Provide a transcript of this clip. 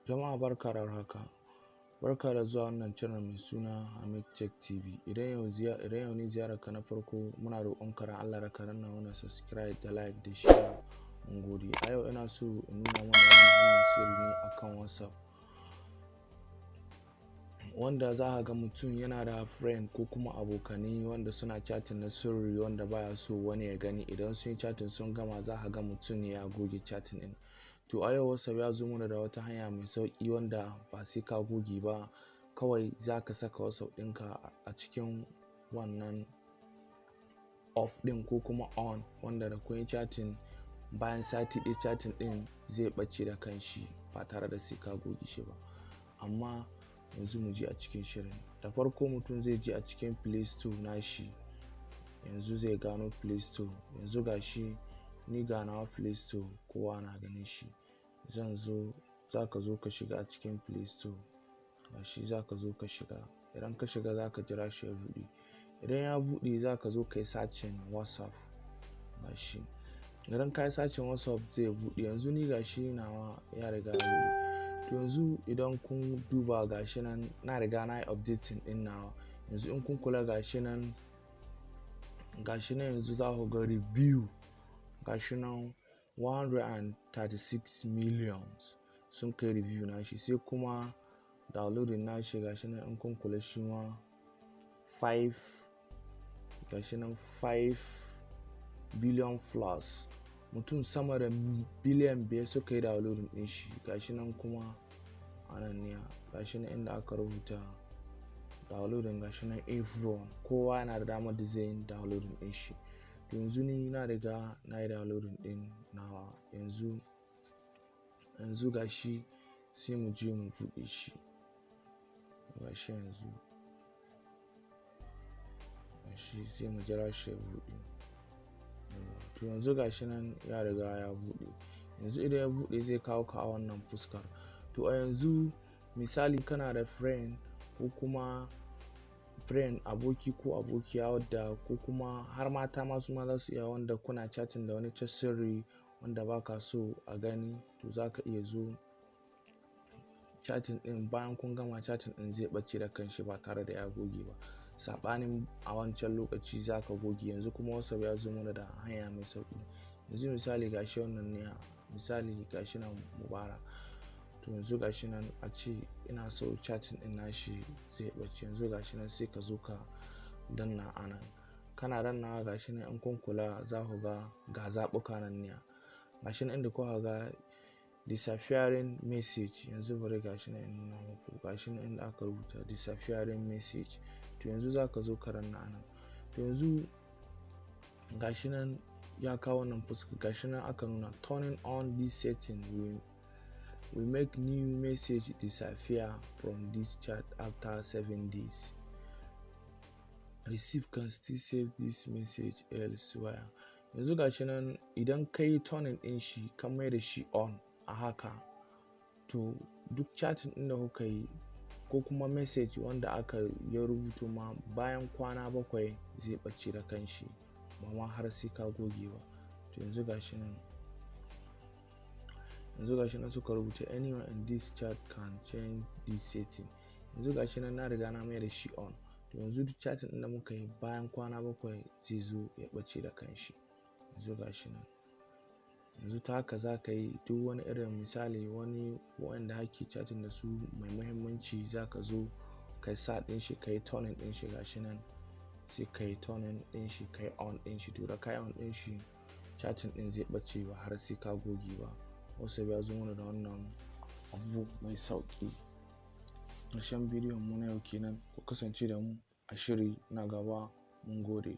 Jama'a barka da haka. Barka da zuwa wannan channel mai suna HAMID Tech TV. Idan yau ne ziyararka na farko, muna roƙonka da Allah da ka danna mana subscribe da like da share. Mun gode. A yau ina so in nuna mana wani sirri ne akan WhatsApp. Wanda za ka ga mutum yana da friend ko kuma abokanai wanda suna chatting na sirri wanda baya so wani ya gani. Idan sun yi chatting sun gama, za ka ga mutum ya goge chatting ɗin. To a yau WhatsApp ya zo mana da wata hanya mai sauƙi wanda ba sai ka goge ba. Kawai za ka saka WhatsApp ɗinka a cikin wannan off ɗin ko kuma on, wanda da kun yi chatting bayan sati ɗaya chatting ɗin zai ɓace da kanshi ba tare da sai ka goge shi ba. Amma yanzu mu je a cikin shirin. Da farko mutum zai je a cikin Play Store nashi. Yanzu zai gano Play Store. Yanzu gashi ni ga nawa Play Store, kowa na ganin shi. Za ka zo ka shiga a cikin Play Store. Gashi za ka zo ka shiga. Idan ka shiga za ka jira shi ya buɗe. Idan ya buɗe za ka zo ka yi searching WhatsApp. Gashi idan ka yi searching WhatsApp zai buɗe. Yanzu ni gashi nawa ya riga ya buɗe. To yanzu idan kun duba gashi nan na riga na yi updating ɗin nawa. Yanzu in kun kula gashi nan yanzu za ku ga review. Gashi nan 136 millions sun kai review nashi, sai kuma downloading nashi gashi nan in kun kula shi ma 5 billion plus. Mutum sama da biliyan 5 suka yi downloading ɗin shi. Gashi nan kuma ananiya gashi nan inda aka rubuta downloading gashi nan everyone, kowa yana da damar da zai yi downloading ɗin shi. To yanzu ni na riga na yi downloading ɗin nawa. Yanzu gashi sai mu je mu buɗe shi. Gashi sai mu jira shi ya buɗe. To yanzu gashi nan ya riga ya buɗe. Yanzu idan ya buɗe zai kawo ka a wannan fuskar. To a yanzu misali kana da friend ko kuma aboki ko abokiya wadda ko kuma har mata masu ma za su iya, wanda kuna chatting da wani ta sirri wanda baka so a gani, to za ka iya zo chatting ɗin. Bayan kun gama chatting ɗin zai ɓace da kanshi ba tare da ya goge ba. Saɓanin a wancan lokaci za ka goge. Yanzu kuma WhatsApp ya zo mana da hanya mai sauƙi. Yanzu misali gashi wannan ne, misali gashi nan Mubarak. To yanzu gashi nan a ce ina so chatting ɗin nashi zai ɓace. Yanzu gashi nan sai ka zo ka danna anan. Kana dannawa gashi nan in kun kula za ku ga zaɓuka nan ne. Gashi nan inda kuka ga disappearing message. Yanzu bari gashi nan in nuna muku. Gashi nan inda aka rubuta disappearing message. To yanzu za ka zo ka danna anan. To yanzu gashi nan ya kawo wannan fuska. Gashi nan aka nuna turning on this setting we make new message disappear from this chat after 7 days. Receive can still save this message elsewhere. Yanzu gashi nan idan ka yi turning ɗin shi ka mai da shi on a haka, to duk chatting ɗin da kuka yi ko kuma message wanda aka ya rubuto ma bayan kwana 7 zai ɓace da kanshi, ba ma har sai ka goge ba. To yanzu gashi nan suka rubuta anyone in this chat can change this setting. Yanzu gashi nan na riga na mai da shi on. To yanzu duk chatting ɗin da muka yi bayan kwana 7 zai zo ya ɓace da kanshi. Yanzu gashi nan. Yanzu ta haka za ka yi duk wani irin misali wanda ake chatting da su mai muhimmanci, za ka zo ka sa ɗin shi, ka yi turning ɗin shi. Gashi nan sai ka yi turning ɗin shi, ka yi on ɗin shi. To da ka yi on ɗin shi chatting ɗin zai ɓace ba har sai ka goge ba. WhatsApp ya zo mana da wannan abu mai sauƙi. Ƙarshen bidiyon mu na yau kenan. Ku kasance da mu a shiri na gaba. Mun gode.